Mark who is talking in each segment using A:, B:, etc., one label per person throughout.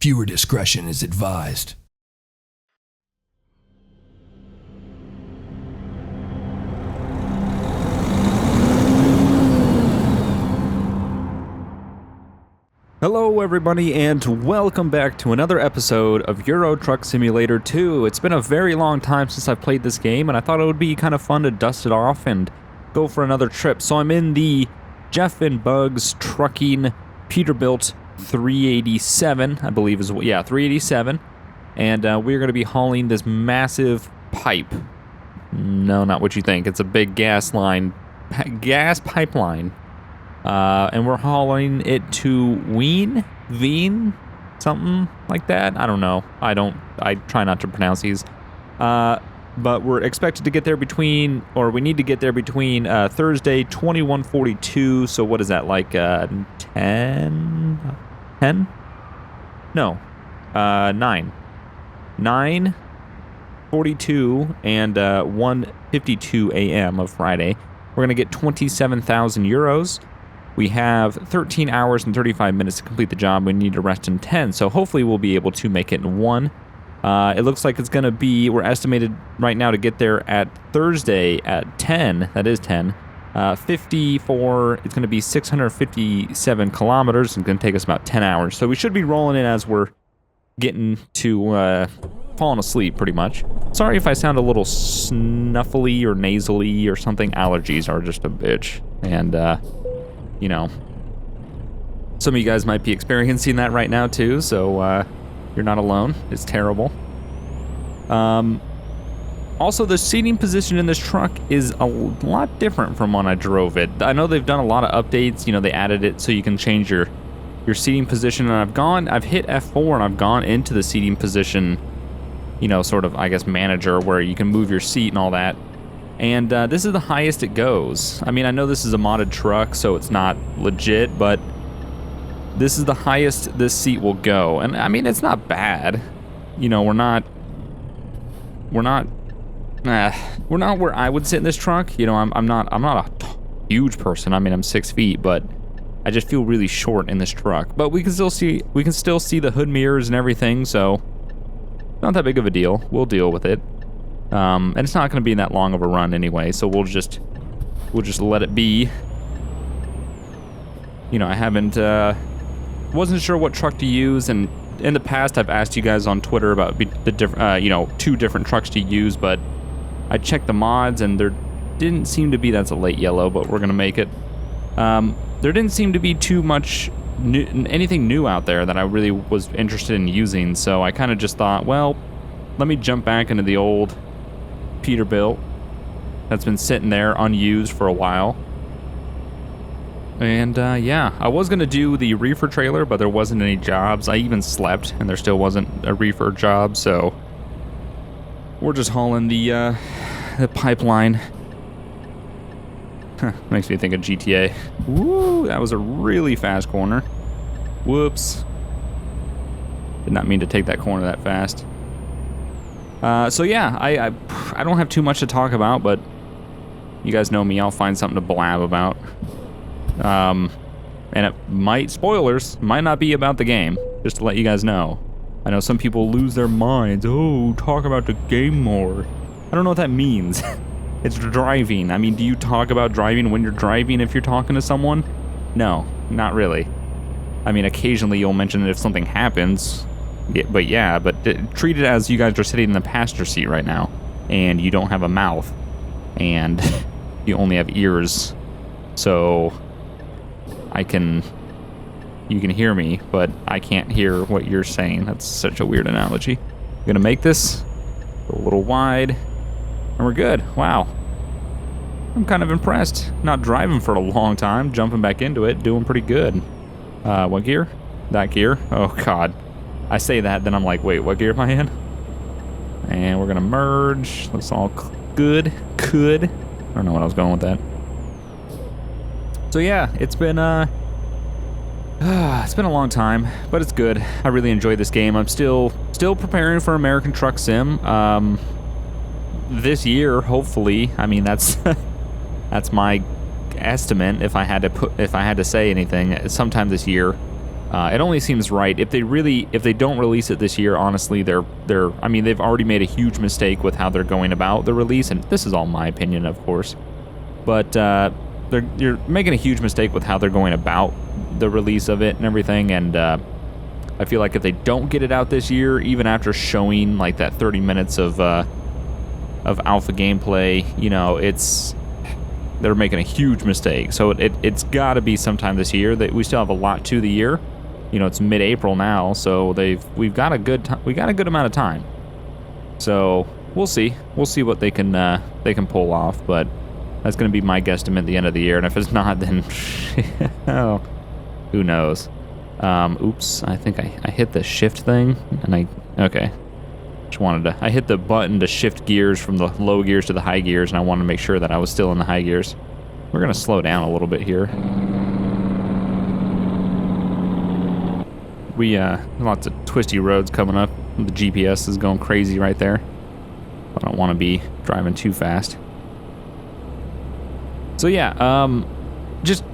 A: Viewer discretion is advised.
B: Hello everybody and welcome back to another episode of Euro Truck Simulator 2. It's been a very long time since I've played this game and I thought it would be kind of fun to dust it off and go for another trip. So I'm in the Jeff and Bugs Trucking Peterbilt 387, I believe is, 387. And we're going to be hauling this massive pipe. No, not what you think. It's a big gas pipeline. And we're hauling it to Wien, something like that. I don't know. I try not to pronounce these. But we're expected to get there we need to get there between Thursday, 21:42. So what is that, like 10? No, 9. 9:42 and 1:52 a.m. of Friday. We're going to get 27,000 euros. We have 13 hours and 35 minutes to complete the job. We need to rest in 10, so hopefully we'll be able to make it in 1. It looks like it's going to be, we're estimated right now to get there at Thursday at 10, that is 10, 54, it's going to be 657 kilometers, and it's going to take us about 10 hours. So we should be rolling in as we're getting to falling asleep, pretty much. Sorry if I sound a little snuffly or nasally or something. Allergies are just a bitch, and you know, some of you guys might be experiencing that right now too, so you're not alone. It's terrible. Also, the seating position in this truck is a lot different from when I drove it. I know they've done a lot of updates. You know, they added it so you can change your seating position, and I've hit F4 and I've gone into the seating position, you know, sort of, I guess, manager, where you can move your seat and all that. And this is the highest it goes. I mean, I know this is a modded truck, so it's not legit, but this is the highest this seat will go. And I mean, it's not bad. You know, we're not where I would sit in this truck. You know, I'm not a huge person. I mean, I'm 6 feet, but I just feel really short in this truck. But we can still see the hood mirrors and everything, so not that big of a deal. We'll deal with it. And it's not going to be that long of a run anyway, so we'll just let it be. You know, I wasn't sure what truck to use, and in the past I've asked you guys on Twitter about the different, you know, 2 different trucks to use, but I checked the mods and there didn't seem to be, that's a late yellow, but we're going to make it. There didn't seem to be too much anything new out there that I really was interested in using, so I kind of just thought, well, let me jump back into the old Peterbilt that's been sitting there unused for a while. And yeah, I was gonna do the reefer trailer, but there wasn't any jobs. I even slept and there still wasn't a reefer job, so we're just hauling the pipeline. Makes me think of GTA. Woo, that was a really fast corner. Whoops. Did not mean to take that corner that fast. So yeah, I don't have too much to talk about, but you guys know me, I'll find something to blab about. And it might not be about the game, just to let you guys know. I know some people lose their minds. Oh, talk about the game more. I don't know what that means. It's driving. I mean, do you talk about driving when you're driving if you're talking to someone? No, not really. I mean, occasionally you'll mention it if something happens. Yeah, but treat it as you guys are sitting in the passenger seat right now, and you don't have a mouth, and you only have ears, so you can hear me, but I can't hear what you're saying. That's such a weird analogy. I'm gonna make this a little wide, and we're good. Wow. I'm kind of impressed. Not driving for a long time, jumping back into it, doing pretty good. What gear? That gear? Oh God. I say that, then I'm like, wait, what gear am I in? And we're gonna merge. That's all good. Could. I don't know what I was going with that. So yeah, it's been a long time, but it's good. I really enjoy this game. I'm still preparing for American Truck Sim. This year, hopefully. I mean, that's my estimate. If I had to say anything, sometime this year. It only seems right if they don't release it this year. Honestly, I mean, they've already made a huge mistake with how they're going about the release, and this is all my opinion, of course. But you're making a huge mistake with how they're going about the release of it and everything. And I feel like if they don't get it out this year, even after showing like that 30 minutes of alpha gameplay, you know, they're making a huge mistake. So it's got to be sometime this year. That we still have a lot to the year. You know, it's mid-April now, so we've got a good amount of time. So we'll see what they can pull off. But that's going to be my guesstimate at the end of the year. And if it's not, then oh, who knows? Oops, I think I hit the shift thing, and okay. I hit the button to shift gears from the low gears to the high gears, and I wanted to make sure that I was still in the high gears. We're gonna slow down a little bit here. Lots of twisty roads coming up. The GPS is going crazy right there. I don't want to be driving too fast. So yeah, just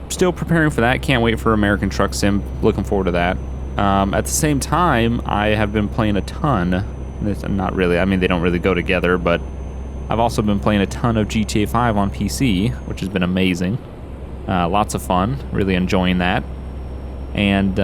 B: still preparing for that. Can't wait for American Truck Sim. Looking forward to that. At the same time, I have been playing a ton. Not really. I mean, they don't really go together, but I've also been playing a ton of GTA 5 on PC, which has been amazing. Lots of fun. Really enjoying that. And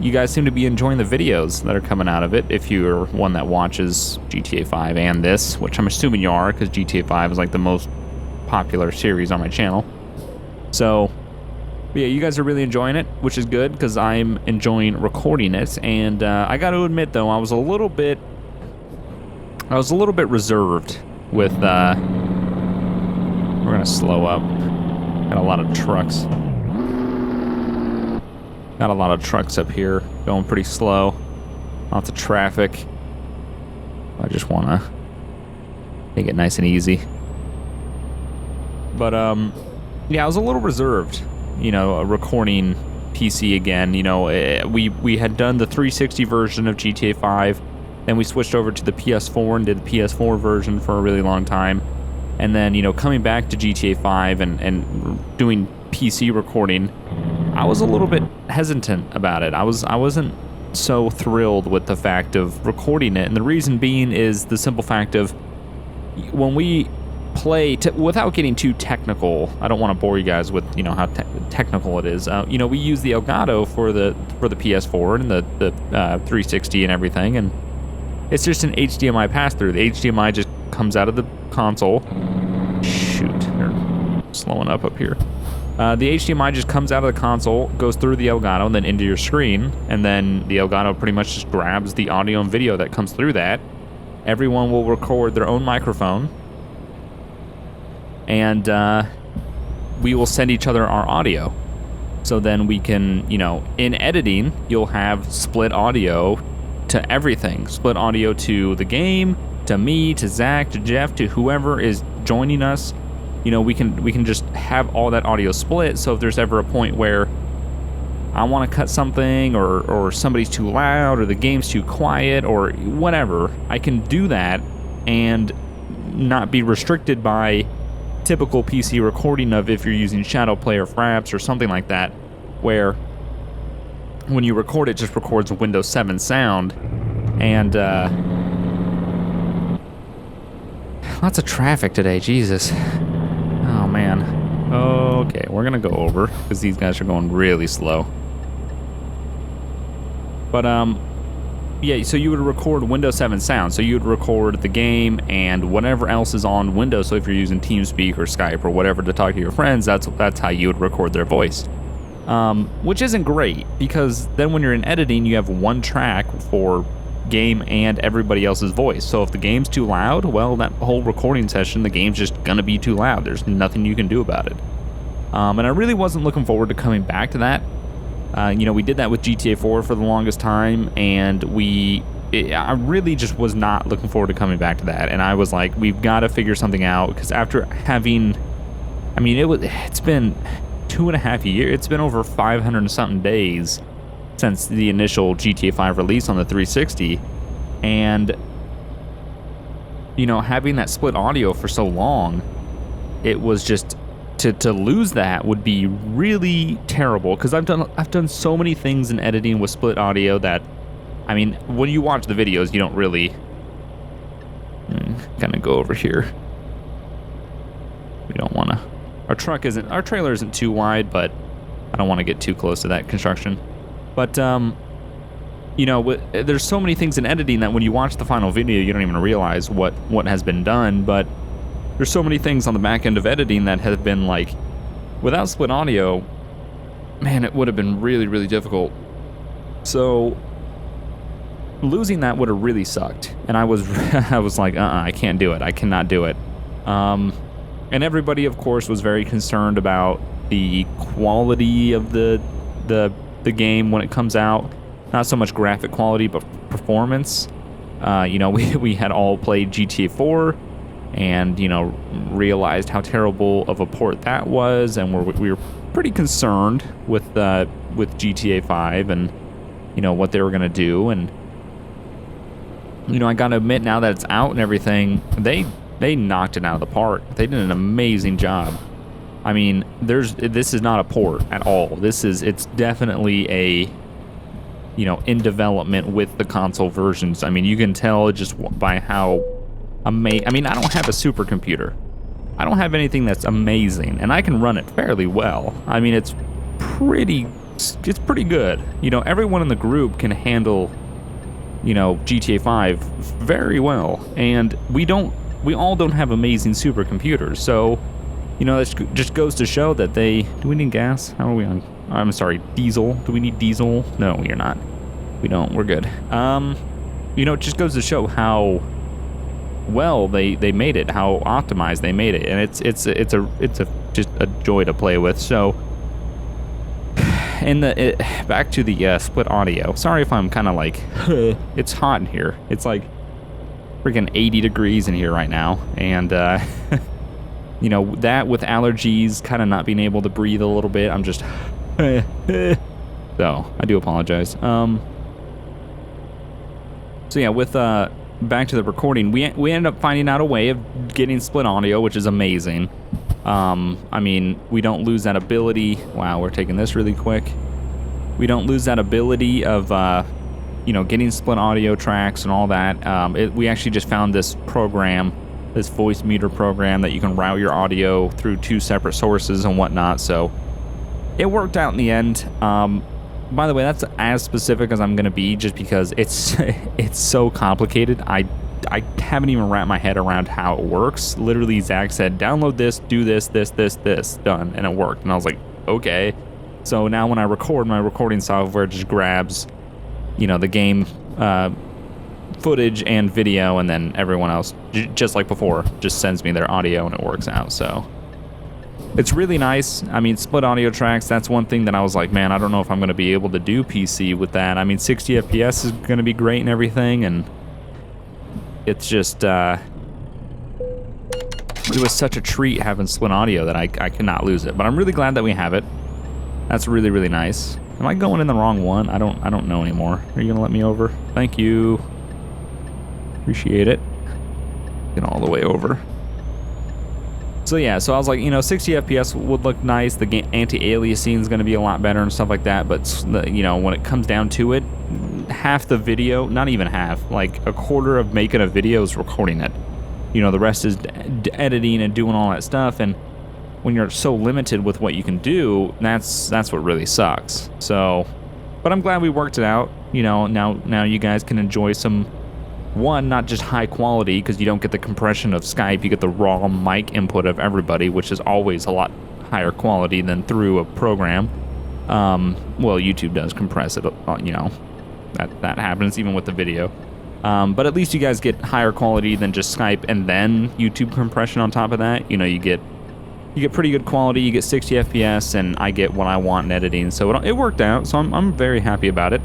B: you guys seem to be enjoying the videos that are coming out of it. If you're one that watches GTA 5 and this, which I'm assuming you are, because GTA 5 is like the most popular series on my channel. So yeah, you guys are really enjoying it, which is good because I'm enjoying recording it. And I got to admit, though, I was a little bit reserved with. We're gonna slow up. Got a lot of trucks. Got a lot of trucks up here, going pretty slow. Lots of traffic. I just wanna take it nice and easy. But yeah, I was a little reserved. You know, recording PC again. You know, we had done the 360 version of GTA 5, then we switched over to the PS4 and did the PS4 version for a really long time, and then, you know, coming back to GTA 5 and doing PC recording, I was a little bit hesitant about it. I wasn't so thrilled with the fact of recording it, and the reason being is the simple fact of when we play, without getting too technical, I don't want to bore you guys with, you know, how technical it is. You know, we use the Elgato for the PS4 and the 360 and everything, and it's just an HDMI pass-through. The HDMI just comes out of the console. Shoot, they're slowing up here. The HDMI just comes out of the console, goes through the Elgato, and then into your screen, and then the Elgato pretty much just grabs the audio and video that comes through that. Everyone will record their own microphone, and we will send each other our audio. So then we can, you know, in editing, you'll have split audio to everything. Split audio to the game, to me, to Zach, to Jeff, to whoever is joining us. You know, we can just have all that audio split, so if there's ever a point where I want to cut something, or somebody's too loud, or the game's too quiet, or whatever, I can do that and not be restricted by typical PC recording of if you're using Shadowplay or Fraps or something like that, where when you record it just records Windows 7 sound. And lots of traffic today, Jesus. Oh man. Okay, we're gonna go over because these guys are going really slow. But yeah, so you would record Windows 7 sound. So you would record the game and whatever else is on Windows. So if you're using TeamSpeak or Skype or whatever to talk to your friends, that's how you would record their voice. Which isn't great, because then when you're in editing, you have one track for game and everybody else's voice. So if the game's too loud, well, that whole recording session, the game's just gonna be too loud. There's nothing you can do about it. And I really wasn't looking forward to coming back to that. You know, we did that with GTA 4 for the longest time, and I really just was not looking forward to coming back to that. And I was like, we've got to figure something out, because after having, I mean, it's been 2.5 years. It's been over 500 and something days since the initial GTA 5 release on the 360, and you know, having that split audio for so long, it was just to lose that would be really terrible, because I've done so many things in editing with split audio that, I mean, when you watch the videos, you don't really kind of go over here. We don't want to. Our trailer isn't too wide, but I don't want to get too close to that construction. But you know, there's so many things in editing that when you watch the final video, you don't even realize what has been done. But there's so many things on the back end of editing that have been like, without split audio, man, it would have been really, really difficult. So losing that would have really sucked. And I was I was like, I can't do it. I cannot do it. And everybody, of course, was very concerned about the quality of the game when it comes out. Not so much graphic quality, but performance. You know, we had all played GTA 4, and you know, realized how terrible of a port that was, and we were pretty concerned with GTA 5 and you know what they were gonna do. And you know, I gotta admit, now that it's out and everything, they knocked it out of the park. They did an amazing job. I mean, this is not a port at all. It's definitely a, you know, in development with the console versions. I mean, you can tell just by how amazing. I mean, I don't have a supercomputer. I don't have anything that's amazing, and I can run it fairly well. I mean, it's pretty good. You know, everyone in the group can handle, you know, GTA 5 very well, and we all don't have amazing supercomputers. So, you know, that just goes to show that do we need gas? How are we on? I'm sorry, diesel. Do we need diesel? No, we're not. We don't. We're good. You know, it just goes to show how well they made it, how optimized they made it, and it's just a joy to play with. So, back to the split audio. Sorry if I'm kind of like, it's hot in here. It's like freaking 80 degrees in here right now, and you know, that with allergies, kind of not being able to breathe a little bit, I'm just so I do apologize. So yeah, with back to the recording, we ended up finding out a way of getting split audio, which is amazing. I mean, we don't lose that ability. Wow, we're taking this really quick. We don't lose that ability of you know, getting split audio tracks and all that. We actually just found this program, this voice meter program, that you can route your audio through 2 separate sources and whatnot. So it worked out in the end. By the way, that's as specific as I'm gonna be, just because it's so complicated. I haven't even wrapped my head around how it works. Literally, Zach said, download this, do this, done, and it worked. And I was like, okay. So now when I record, my recording software just grabs, you know, the game footage and video, and then everyone else, just like before, just sends me their audio and it works out. So it's really nice. I mean, split audio tracks, that's one thing that I was like, man, I don't know if I'm going to be able to do PC with that. I mean, 60 FPS is going to be great and everything, and it's just, it was such a treat having split audio that I cannot lose it. But I'm really glad that we have it. That's really, really nice. Am I going in the wrong one? I don't know anymore. Are you going to let me over? Thank you. Appreciate it. Get all the way over. So yeah, so I was like, you know, 60 FPS would look nice. The anti-aliasing is going to be a lot better and stuff like that. But, you know, when it comes down to it, half the video, not even half, like a quarter of making a video is recording it. You know, the rest is editing and doing all that stuff. And when you're so limited with what you can do, that's what really sucks. So, but I'm glad we worked it out. You know, now you guys can enjoy some, not just high quality, because you don't get the compression of Skype, you get the raw mic input of everybody, which is always a lot higher quality than through a program. Well, YouTube does compress it, you know, that happens even with the video. But at least you guys get higher quality than just Skype and then YouTube compression on top of that. You know, you get pretty good quality, you get 60 FPS, and I get what I want in editing. So it worked out, so I'm very happy about it.